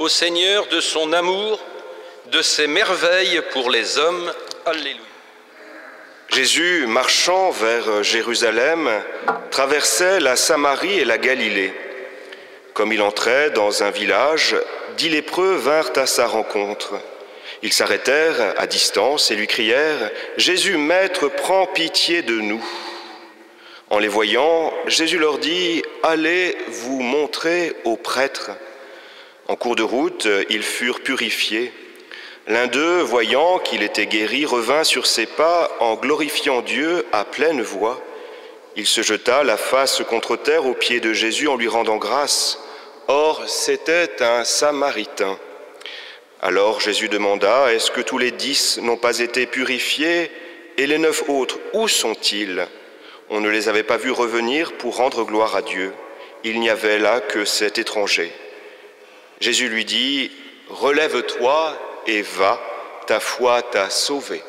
au Seigneur de son amour, de ses merveilles pour les hommes. Alléluia. Jésus, marchant vers Jérusalem, traversait la Samarie et la Galilée. Comme il entrait dans un village, 10 lépreux vinrent à sa rencontre. Ils s'arrêtèrent à distance et lui crièrent « Jésus, Maître, prends pitié de nous !» En les voyant, Jésus leur dit « Allez vous montrer aux prêtres ». En cours de route, ils furent purifiés. L'un d'eux, voyant qu'il était guéri, revint sur ses pas en glorifiant Dieu à pleine voix. Il se jeta la face contre terre aux pieds de Jésus en lui rendant grâce. Or, c'était un Samaritain. Alors Jésus demanda, « Est-ce que tous les 10 n'ont pas été purifiés? Et les 9 autres, où sont-ils » On ne les avait pas vus revenir pour rendre gloire à Dieu. Il n'y avait là que cet étranger. Jésus lui dit, « Relève-toi et va, ta foi t'a sauvé. »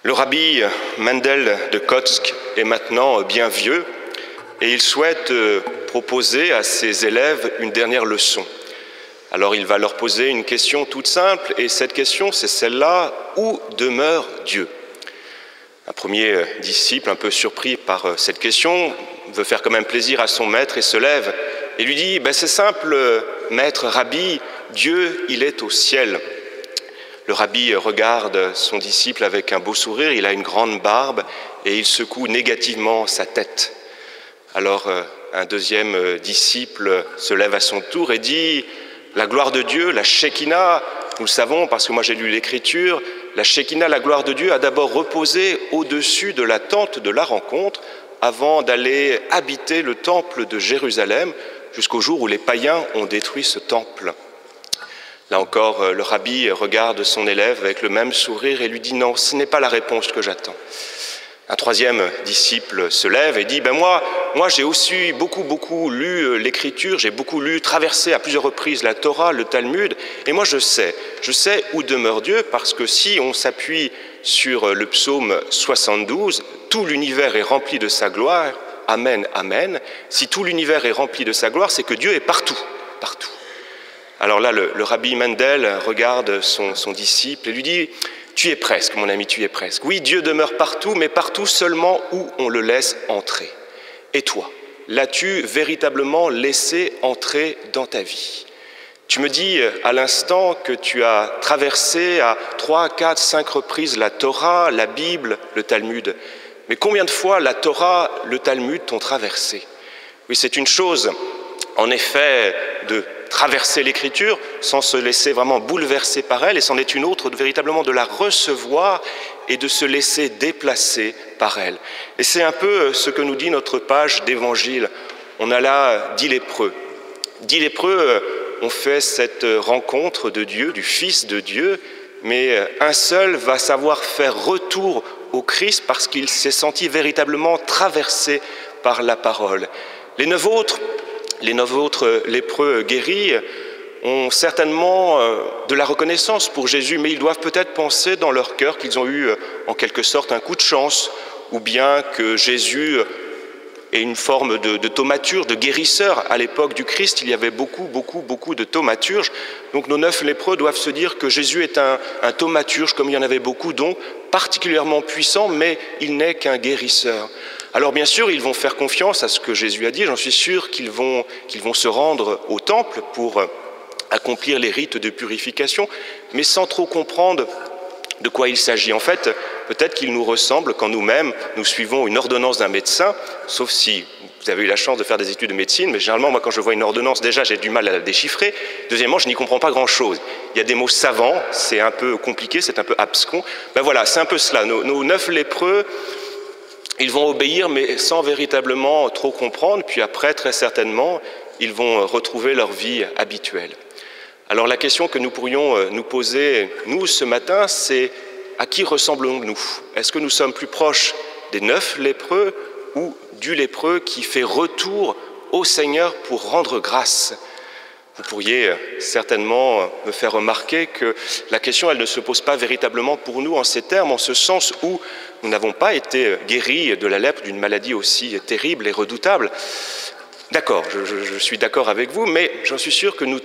Le rabbi Mendel de Kotsk est maintenant bien vieux et il souhaite proposer à ses élèves une dernière leçon. Alors il va leur poser une question toute simple et cette question c'est celle-là, où demeure Dieu ? Un premier disciple, un peu surpris par cette question, veut faire quand même plaisir à son maître et se lève et lui dit « C'est simple, maître, rabbi, Dieu, il est au ciel. » Le rabbi regarde son disciple avec un beau sourire, il a une grande barbe et il secoue négativement sa tête. Alors un deuxième disciple se lève à son tour et dit « La gloire de Dieu, la Shekinah, nous le savons parce que moi j'ai lu l'Écriture, la Shekinah, la gloire de Dieu, a d'abord reposé au-dessus de la tente de la rencontre avant d'aller habiter le temple de Jérusalem jusqu'au jour où les païens ont détruit ce temple. » Là encore, le rabbi regarde son élève avec le même sourire et lui dit « Non, ce n'est pas la réponse que j'attends. » Un troisième disciple se lève et dit « Moi j'ai aussi beaucoup lu l'Écriture, j'ai beaucoup lu, traversé à plusieurs reprises la Torah, le Talmud, et moi je sais où demeure Dieu parce que si on s'appuie sur le psaume 72, tout l'univers est rempli de sa gloire, Amen, Amen. Si tout l'univers est rempli de sa gloire, c'est que Dieu est partout, partout. » Alors là, le rabbi Mendel regarde son disciple et lui dit « Tu y es presque, mon ami, tu y es presque. Oui, Dieu demeure partout, mais partout seulement où on le laisse entrer. Et toi, l'as-tu véritablement laissé entrer dans ta vie ? Tu me dis à l'instant que tu as traversé à 3, 4, 5 reprises la Torah, la Bible, le Talmud. Mais combien de fois la Torah, le Talmud t'ont traversé ? Oui, c'est une chose, en effet, de traverser l'Écriture sans se laisser vraiment bouleverser par elle, et c'en est une autre, véritablement de la recevoir et de se laisser déplacer par elle. Et c'est un peu ce que nous dit notre page d'Évangile. On a là 10 lépreux. 10 lépreux ont fait cette rencontre de Dieu, du Fils de Dieu, mais un seul va savoir faire retour au Christ parce qu'il s'est senti véritablement traversé par la parole. Les 9 autres lépreux guéris ont certainement de la reconnaissance pour Jésus, mais ils doivent peut-être penser dans leur cœur qu'ils ont eu en quelque sorte un coup de chance, ou bien que Jésus est une forme de thaumaturge, de guérisseur. À l'époque du Christ, il y avait beaucoup de thaumaturges. Donc nos 9 lépreux doivent se dire que Jésus est un thaumaturge, comme il y en avait beaucoup, donc particulièrement puissant, mais il n'est qu'un guérisseur. Alors bien sûr, ils vont faire confiance à ce que Jésus a dit. J'en suis sûr qu'ils vont se rendre au temple pour accomplir les rites de purification, mais sans trop comprendre de quoi il s'agit. En fait, peut-être qu'il nous ressemble quand nous-mêmes, nous suivons une ordonnance d'un médecin, sauf si vous avez eu la chance de faire des études de médecine, mais généralement, moi, quand je vois une ordonnance, déjà, j'ai du mal à la déchiffrer. Deuxièmement, je n'y comprends pas grand-chose. Il y a des mots savants, c'est un peu compliqué, c'est un peu abscon. Voilà, c'est un peu cela. Nos 9 lépreux, ils vont obéir, mais sans véritablement trop comprendre. Puis après, très certainement, ils vont retrouver leur vie habituelle. Alors la question que nous pourrions nous poser, nous, ce matin, c'est à qui ressemblons-nous ? Est-ce que nous sommes plus proches des 9 lépreux ou du lépreux qui fait retour au Seigneur pour rendre grâce ? Vous pourriez certainement me faire remarquer que la question, elle ne se pose pas véritablement pour nous en ces termes, en ce sens où nous n'avons pas été guéris de la lèpre, d'une maladie aussi terrible et redoutable. D'accord, je suis d'accord avec vous, mais j'en suis sûr que nous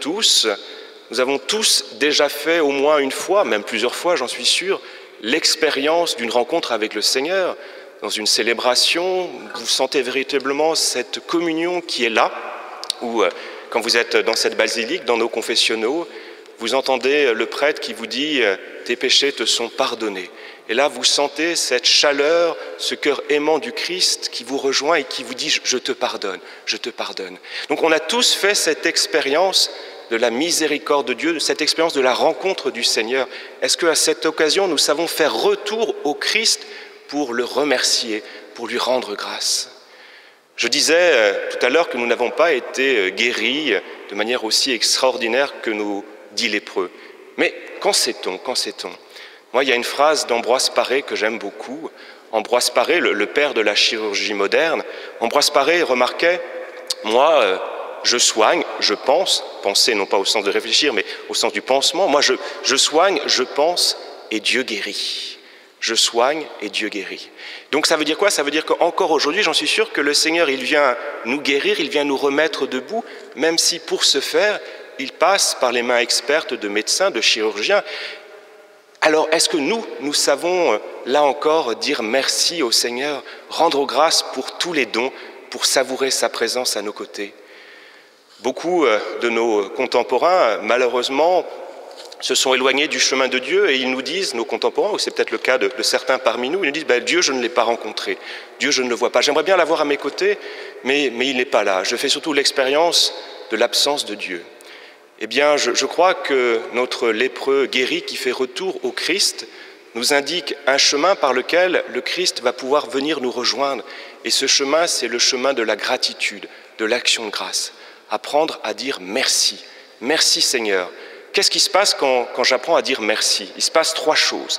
avons tous déjà fait au moins une fois, même plusieurs fois, j'en suis sûr, l'expérience d'une rencontre avec le Seigneur. Dans une célébration, vous sentez véritablement cette communion qui est là, ou quand vous êtes dans cette basilique, dans nos confessionnaux, vous entendez le prêtre qui vous dit « tes péchés te sont pardonnés ». Et là, vous sentez cette chaleur, ce cœur aimant du Christ qui vous rejoint et qui vous dit « je te pardonne, je te pardonne ». Donc on a tous fait cette expérience de la miséricorde de Dieu, de cette expérience de la rencontre du Seigneur. Est-ce qu'à cette occasion, nous savons faire retour au Christ pour le remercier, pour lui rendre grâce? Je disais tout à l'heure que nous n'avons pas été guéris de manière aussi extraordinaire que nos 10 lépreux. Mais qu'en sait-on? Moi, il y a une phrase d'Ambroise Paré que j'aime beaucoup. Ambroise Paré, le père de la chirurgie moderne, Ambroise Paré remarquait « Moi, je soigne, je pense, penser non pas au sens de réfléchir, mais au sens du pansement, moi je soigne, je pense, et Dieu guérit. Je soigne et Dieu guérit. » Donc ça veut dire quoi? Ça veut dire qu'encore aujourd'hui, j'en suis sûr que le Seigneur, il vient nous guérir, il vient nous remettre debout, même si pour ce faire, il passe par les mains expertes de médecins, de chirurgiens. Alors, est-ce que nous savons, là encore, dire merci au Seigneur, rendre grâce pour tous les dons, pour savourer sa présence à nos côtés? Beaucoup de nos contemporains, malheureusement, se sont éloignés du chemin de Dieu et ils nous disent, nos contemporains, ou c'est peut-être le cas de certains parmi nous, ils nous disent « Dieu, je ne l'ai pas rencontré, Dieu, je ne le vois pas. J'aimerais bien l'avoir à mes côtés, mais il n'est pas là. Je fais surtout l'expérience de l'absence de Dieu. » Eh bien, je crois que notre lépreux guéri qui fait retour au Christ nous indique un chemin par lequel le Christ va pouvoir venir nous rejoindre. Et ce chemin, c'est le chemin de la gratitude, de l'action de grâce. Apprendre à dire merci. Merci Seigneur. Qu'est-ce qui se passe quand j'apprends à dire merci? Il se passe 3 choses.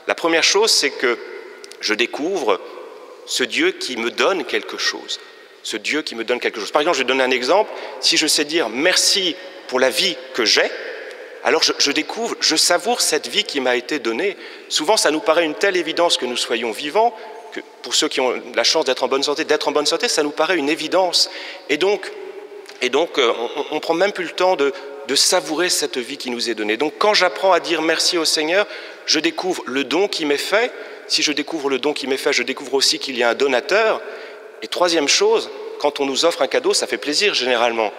La première chose, c'est que je découvre ce Dieu qui me donne quelque chose. Ce Dieu qui me donne quelque chose. Par exemple, je vais donner un exemple. Si je sais dire merci pour la vie que j'ai, alors je découvre, je savoure cette vie qui m'a été donnée. Souvent, ça nous paraît une telle évidence que nous soyons vivants, que pour ceux qui ont la chance d'être en bonne santé, ça nous paraît une évidence. Et donc on ne prend même plus le temps de savourer cette vie qui nous est donnée. Donc, quand j'apprends à dire merci au Seigneur, je découvre le don qui m'est fait. Si je découvre le don qui m'est fait, je découvre aussi qu'il y a un donateur. Et troisième chose, quand on nous offre un cadeau, ça fait plaisir généralement.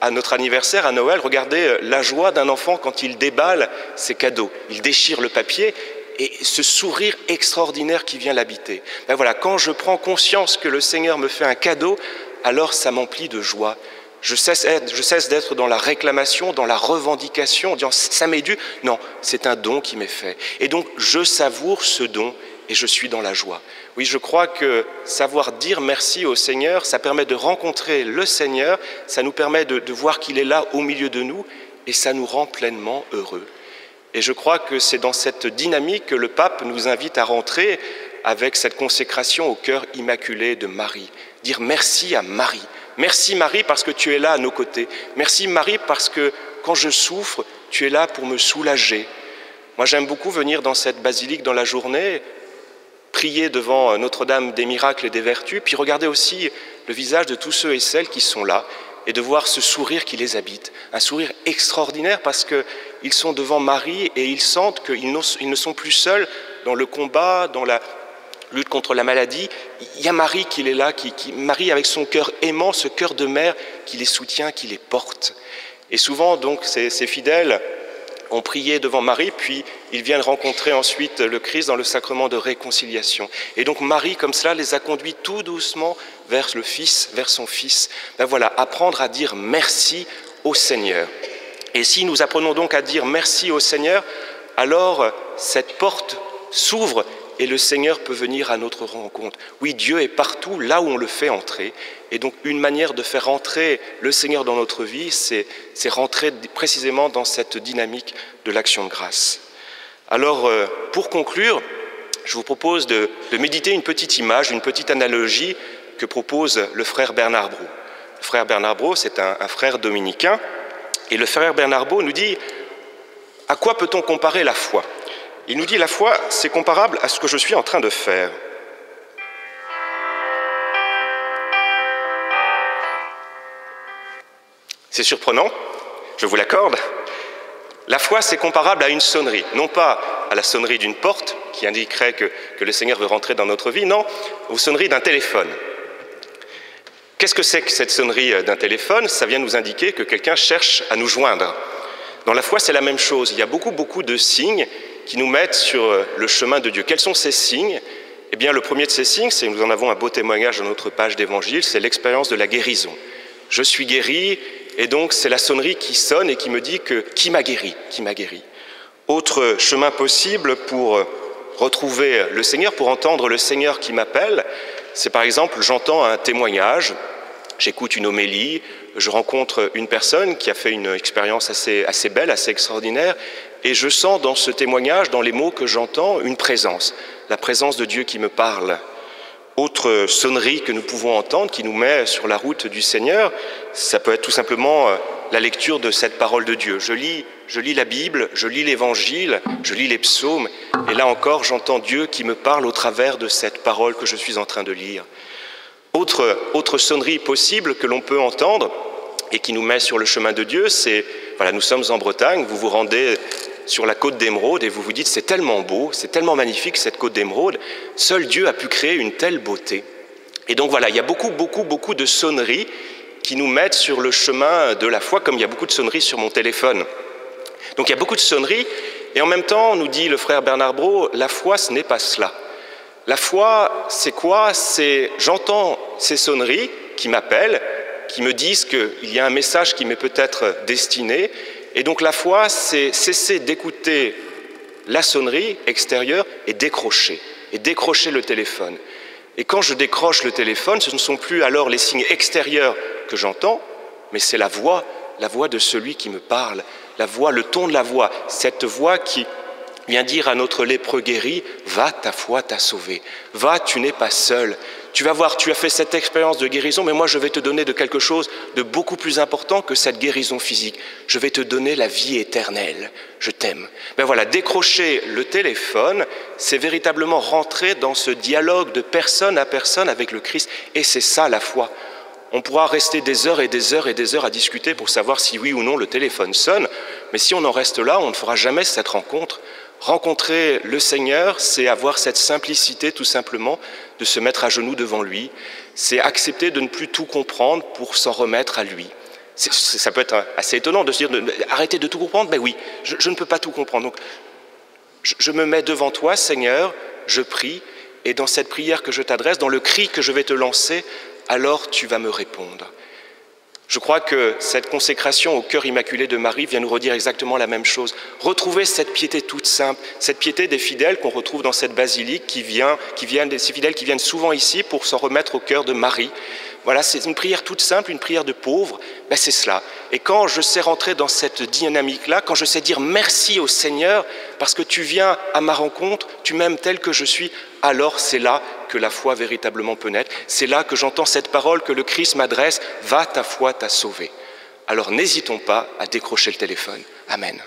À notre anniversaire, à Noël, regardez la joie d'un enfant quand il déballe ses cadeaux. Il déchire le papier et ce sourire extraordinaire qui vient l'habiter. Ben voilà, quand je prends conscience que le Seigneur me fait un cadeau, alors ça m'emplit de joie. Je cesse d'être dans la réclamation, dans la revendication, en disant « ça m'est dû ». Non, c'est un don qui m'est fait. Et donc, je savoure ce don et je suis dans la joie. Oui, je crois que savoir dire merci au Seigneur, ça permet de rencontrer le Seigneur, ça nous permet de voir qu'il est là au milieu de nous et ça nous rend pleinement heureux. Et je crois que c'est dans cette dynamique que le pape nous invite à rentrer avec cette consécration au cœur immaculé de Marie. Dire merci à Marie. Merci Marie parce que tu es là à nos côtés. Merci Marie parce que quand je souffre, tu es là pour me soulager. Moi j'aime beaucoup venir dans cette basilique dans la journée, prier devant Notre-Dame des miracles et des vertus, puis regarder aussi le visage de tous ceux et celles qui sont là et de voir ce sourire qui les habite. Un sourire extraordinaire parce qu'ils sont devant Marie et ils sentent qu'ils ne sont plus seuls dans le combat, dans la lutte contre la maladie. Il y a Marie qui est là, Marie avec son cœur aimant, ce cœur de mère qui les soutient, qui les porte. Et souvent, donc, ces fidèles ont prié devant Marie, puis ils viennent rencontrer ensuite le Christ dans le sacrement de réconciliation. Et donc Marie, comme cela, les a conduits tout doucement vers le Fils, vers son Fils. Ben voilà, apprendre à dire merci au Seigneur. Et si nous apprenons donc à dire merci au Seigneur, alors cette porte s'ouvre et le Seigneur peut venir à notre rencontre. Oui, Dieu est partout, là où on le fait entrer. Et donc, une manière de faire entrer le Seigneur dans notre vie, c'est rentrer précisément dans cette dynamique de l'action de grâce. Alors, pour conclure, je vous propose de méditer une petite image, une petite analogie que propose le frère Bernard Brault. Le frère Bernard Brault, c'est un frère dominicain. Et le frère Bernard Brault nous dit « À quoi peut-on comparer la foi ?» Il nous dit « La foi, c'est comparable à ce que je suis en train de faire. C'est surprenant, je vous l'accorde. La foi, c'est comparable à une sonnerie, non pas à la sonnerie d'une porte qui indiquerait que le Seigneur veut rentrer dans notre vie, non, aux sonneries d'un téléphone. Qu'est-ce que c'est que cette sonnerie d'un téléphone? Ça vient nous indiquer que quelqu'un cherche à nous joindre. Dans la foi, c'est la même chose. Il y a beaucoup de signes qui nous mettent sur le chemin de Dieu. Quels sont ces signes? Eh bien, le premier de ces signes, c'est nous en avons un beau témoignage dans notre page d'évangile, c'est l'expérience de la guérison. Je suis guéri, et donc c'est la sonnerie qui sonne et qui me dit que qui m'a guéri, qui m'a guéri. Autre chemin possible pour retrouver le Seigneur, pour entendre le Seigneur qui m'appelle, c'est par exemple, j'entends un témoignage, j'écoute une homélie, je rencontre une personne qui a fait une expérience assez belle, assez extraordinaire, et je sens dans ce témoignage, dans les mots que j'entends, une présence, la présence de Dieu qui me parle. Autre sonnerie que nous pouvons entendre, qui nous met sur la route du Seigneur, ça peut être tout simplement la lecture de cette parole de Dieu. Je lis la Bible, je lis l'Évangile, je lis les psaumes, et là encore, j'entends Dieu qui me parle au travers de cette parole que je suis en train de lire. Autre sonnerie possible que l'on peut entendre et qui nous met sur le chemin de Dieu, c'est, voilà, nous sommes en Bretagne, vous vous rendez sur la côte d'Émeraude et vous vous dites c'est tellement beau, c'est tellement magnifique cette côte d'Émeraude, seul Dieu a pu créer une telle beauté. Et donc voilà, il y a beaucoup de sonneries qui nous mettent sur le chemin de la foi, comme il y a beaucoup de sonneries sur mon téléphone. Donc il y a beaucoup de sonneries, et en même temps, nous dit le frère Bernard Brault, la foi ce n'est pas cela. La foi, c'est quoi? C'est j'entends ces sonneries qui m'appellent, qui me disent qu'il y a un message qui m'est peut-être destiné. Et donc la foi, c'est cesser d'écouter la sonnerie extérieure et décrocher le téléphone. Et quand je décroche le téléphone, ce ne sont plus alors les signes extérieurs que j'entends, mais c'est la voix de celui qui me parle, la voix, le ton de la voix, cette voix qui vient dire à notre lépreux guéri, va, ta foi t'a sauvé, va, tu n'es pas seul. Tu vas voir, tu as fait cette expérience de guérison, mais moi je vais te donner de quelque chose de beaucoup plus important que cette guérison physique. Je vais te donner la vie éternelle. Je t'aime. Ben voilà, décrocher le téléphone, c'est véritablement rentrer dans ce dialogue de personne à personne avec le Christ. Et c'est ça la foi. On pourra rester des heures et des heures et des heures à discuter pour savoir si oui ou non le téléphone sonne, mais si on en reste là, on ne fera jamais cette rencontre. Rencontrer le Seigneur, c'est avoir cette simplicité tout simplement de se mettre à genoux devant lui. C'est accepter de ne plus tout comprendre pour s'en remettre à lui. Ça peut être assez étonnant de se dire arrêtez de tout comprendre. Ben oui, je ne peux pas tout comprendre. Donc, je me mets devant toi, Seigneur, je prie, et dans cette prière que je t'adresse, dans le cri que je vais te lancer, alors tu vas me répondre. Je crois que cette consécration au cœur immaculé de Marie vient nous redire exactement la même chose. Retrouver cette piété toute simple, cette piété des fidèles qu'on retrouve dans cette basilique ces fidèles qui viennent souvent ici pour s'en remettre au cœur de Marie. Voilà, c'est une prière toute simple, une prière de pauvre, ben c'est cela. Et quand je sais rentrer dans cette dynamique-là, quand je sais dire merci au Seigneur, parce que tu viens à ma rencontre, tu m'aimes tel que je suis, alors c'est là que la foi véritablement peut naître. C'est là que j'entends cette parole que le Christ m'adresse, va, ta foi t'a sauvé. Alors n'hésitons pas à décrocher le téléphone. Amen.